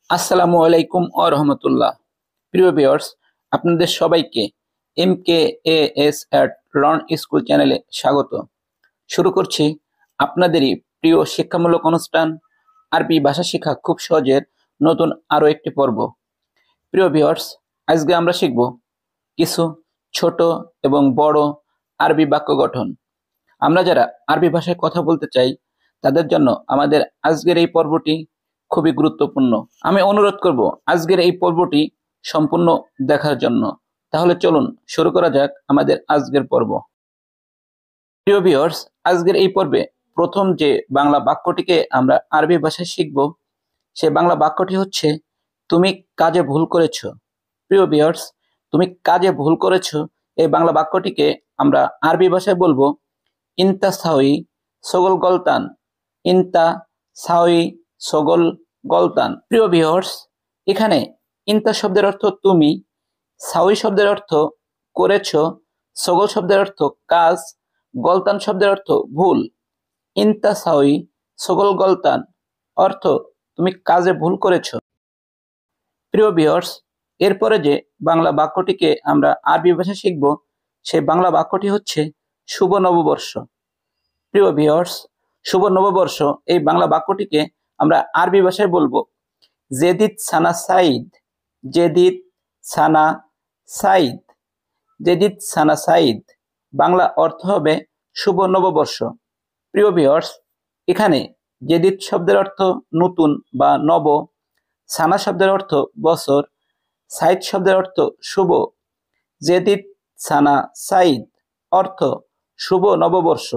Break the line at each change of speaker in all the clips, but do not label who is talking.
আসসালামু আলাইকুম ওয়া রাহমাতুল্লাহ। প্রিয় ভিউয়ার্স, আপনাদের সবাইকে MKAS এট লার্ন স্কুল চ্যানেলে স্বাগত। শুরু করছি আপনাদেরই প্রিয় শিক্ষামূলক অনুষ্ঠান আরবি ভাষা শেখা খুব সহজের নতুন আরো একটি পর্ব। প্রিয় ভিউয়ার্স, আজকে আমরা শিখব কিছু ছোট এবং বড় আরবি বাক্য গঠন। আমরা যারা আরবি ভাষায় কথা বলতে চাই তাদের জন্য আমাদের আজকের এই পর্বটি খুবই গুরুত্বপূর্ণ। আমি অনুরোধ করব আজকের এই পর্বটি সম্পূর্ণ দেখার জন্য। তাহলে চলুন শুরু করা যাক আমাদের আজকের পর্ব। প্রিয় ভিউয়ার্স, আজকের এই পর্বে প্রথম যে বাংলা বাক্যটিকে আমরা আরবি ভাষায় শিখব সে বাংলা বাক্যটি হচ্ছে তুমি কাজে ভুল করেছো। প্রিয় ভিউয়ার্স, তুমি কাজে ভুল করেছো এই বাংলা বাক্যটিকে আমরা আরবি ভাষায় বলবো ইনতা সাউই সগল গলতান। ইনতা সাউই সগল গলতান। প্রিয় ভিউয়ার্স, এখানে ইনতা শব্দের অর্থ তুমি, সাউই শব্দের অর্থ করেছো, সগল শব্দের অর্থ কাজ, গলতান শব্দের অর্থ ভুল। ইনতা সাউই সগল গলতান অর্থ তুমি কাজে ভুল করেছো। প্রিয় ভিউয়ার্স, এরপরে যে বাংলা বাক্যটিকে আমরা আরবি ভাষায় শিখব সেই বাংলা বাক্যটি হচ্ছে শুভ নববর্ষ। প্রিয় ভিউয়ার্স, শুভ নববর্ষ এই বাংলা বাক্যটিকে আমরা আরবি ভাষায় বলবো জেদিদ সানা সাইদ। জেদিদ সানা সাইদ। জেদিদ সানা সাইদ বাংলা অর্থ হবে শুভ নববর্ষ। প্রিয় ভিউয়ার্স, এখানে জেদিদ শব্দের অর্থ নতুন বা নব, সানা শব্দের অর্থ বছর, সাইদ শব্দের অর্থ শুভ। জেদিদ সানা সাইদ অর্থ শুভ নববর্ষ।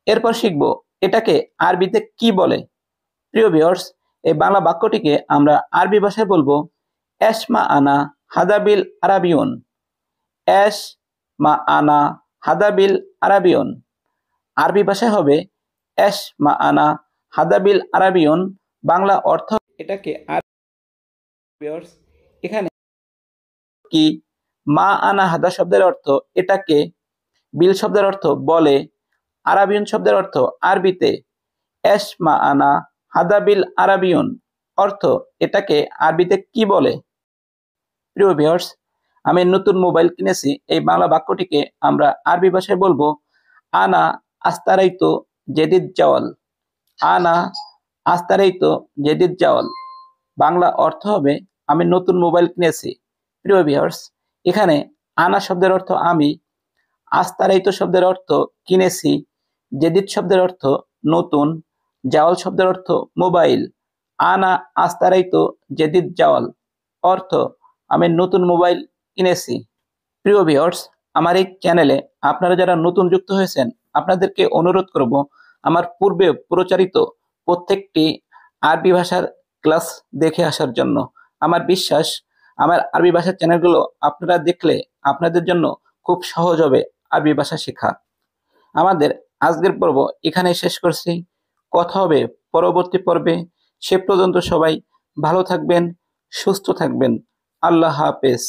এরপর শিখব এটাকে আরবিতে কি বলে। প্রিয় ভিউয়ার্স, এই বাংলা বাক্যটিকে আমরা আরবি ভাষায় বলবো এস মা আনা হাদাবিল আরাবিয়ন। এস মা আনা হাদাবিল আরাবিয়ন আরবি ভাষায় হবে এস মা আনা হাদাবিল আরাবিয়ন। বাংলা অর্থ এটাকে ভিউয়ার্স, এখানে কি মা আনা হাদা শব্দের অর্থ এটাকে, বিল শব্দের অর্থ বলে, আরাবিয়ন শব্দের অর্থ আরবিতে। এস মা আনা হাদাবিল আরাবিয়ন অর্থ এটাকে আরবিতে কি বলে। প্রিয় ভিউয়ার্স, আমি নতুন মোবাইল কিনেছি এই বাংলা বাক্যটিকে আমরা আরবি ভাষায় বলবো আনা আস্তারাইতো জেদিদ জাওয়াল। আনা আস্তারাইতো জেদিদ জাওয়াল বাংলা অর্থ হবে আমি নতুন মোবাইল কিনেছি। প্রিয় ভিউয়ার্স, এখানে আনা শব্দের অর্থ আমি, আস্তারাইতো শব্দের অর্থ কিনেছি, জেদিদ শব্দের অর্থ নতুন, জাওয়াল শব্দের অর্থ মোবাইল। আনা আস্তারাইতো জেদিদ জাওয়াল অর্থ আমি নতুন মোবাইল কিনেছি। প্রিয় ভিউয়ার্স, আমার এই চ্যানেলে আপনারা যারা নতুন যুক্ত হয়েছেন আপনাদেরকে অনুরোধ করব আমার পূর্বে প্রচারিত প্রত্যেকটি আরবি ভাষার ক্লাস দেখে আসার জন্য। আমার বিশ্বাস আমার আরবি ভাষার চ্যানেলগুলো আপনারা দেখলে আপনাদের জন্য খুব সহজ হবে আরবি ভাষা শেখা। আমাদের আজকের পর্ব এখানে শেষ করছি। কথা হবে পরবর্তী পর্বে। সে পর্যন্ত সবাই ভালো থাকবেন, সুস্থ থাকবেন। আল্লাহ হাফেজ।